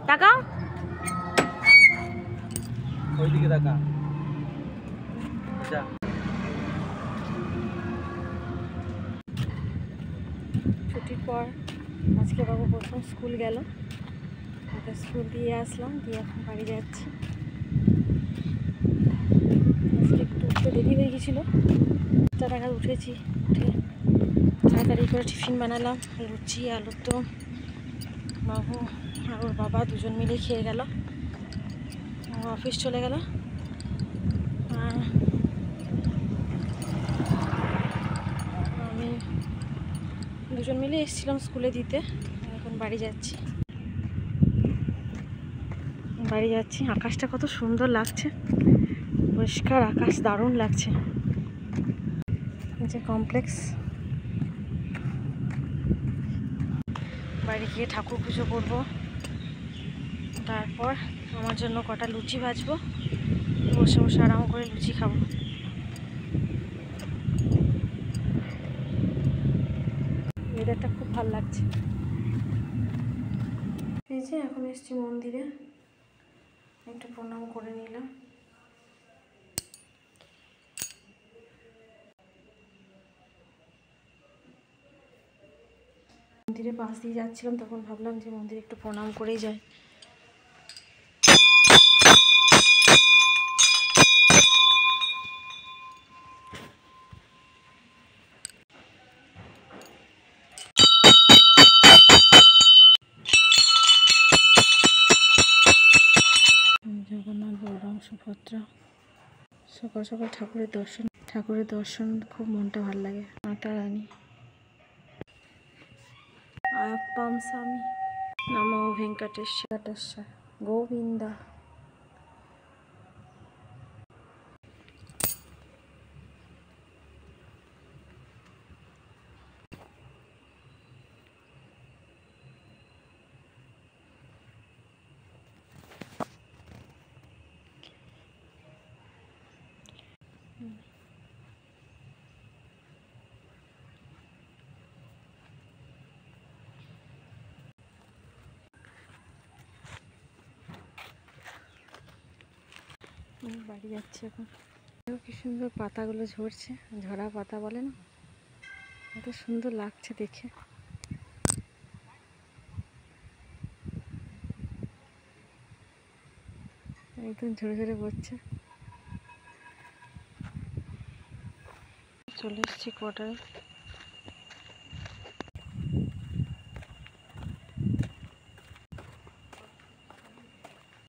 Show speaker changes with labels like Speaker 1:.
Speaker 1: তাকাও,
Speaker 2: ওইদিকে তাকা। যা।
Speaker 1: ছুটির পর আজকে বাবু প্রথম স্কুল গেল, ওকে স্কুল দিয়ে আসলাম, দিয়ে এখন বাড়ি যাচ্ছি। আজকে একটু উঠতে দেরি হয়ে গেছিলো, 8টা নাগাদ উঠেছি। উঠে তাড়াতাড়ি করে টিফিন বানালাম, লুচি আলুর দম। বাবু আর ওর বাবা দুজন মিলে খেয়ে গেল, অফিস চলে গেল। আমি দুজন মিলে এসেছিলাম স্কুলে দিতে, এখন বাড়ি যাচ্ছি। আকাশটা কত সুন্দর লাগছে, পরিষ্কার আকাশ, দারুণ লাগছে। যে কমপ্লেক্স, বাড়ি গিয়ে ঠাকুর পুজো করব, তারপর আমার জন্য কটা লুচি ভাজবো, বসে বসে আরাম করে লুচি খাবো। ওয়েদারটা খুব ভালো লাগছে। এই যে এখন এসেছি মন্দিরে, একটু প্রণাম করে নিলাম। মন্দিরে পাশ দিয়ে যাচ্ছিলাম, তখন ভাবলাম যে মন্দিরে একটু প্রণাম করেই যাই। জগন্নাথ, বলরাম, সুভদ্রা, সকাল সকাল ঠাকুরের দর্শন খুব মনটা ভালো লাগে। মাতা রানী, আয়াপ্পাম স্বামী, নমো ভেঙ্কটেশ্বর গোবিন্দা। বাড়ি যাচ্ছি এখন। কি সুন্দর পাতাগুলো ঝরছে, ঝরা পাতা বলে না, এত সুন্দর লাগছে দেখে। একদম ঝরে ঝরে পড়ছে। চলে এসেছি কোয়ার্টারে।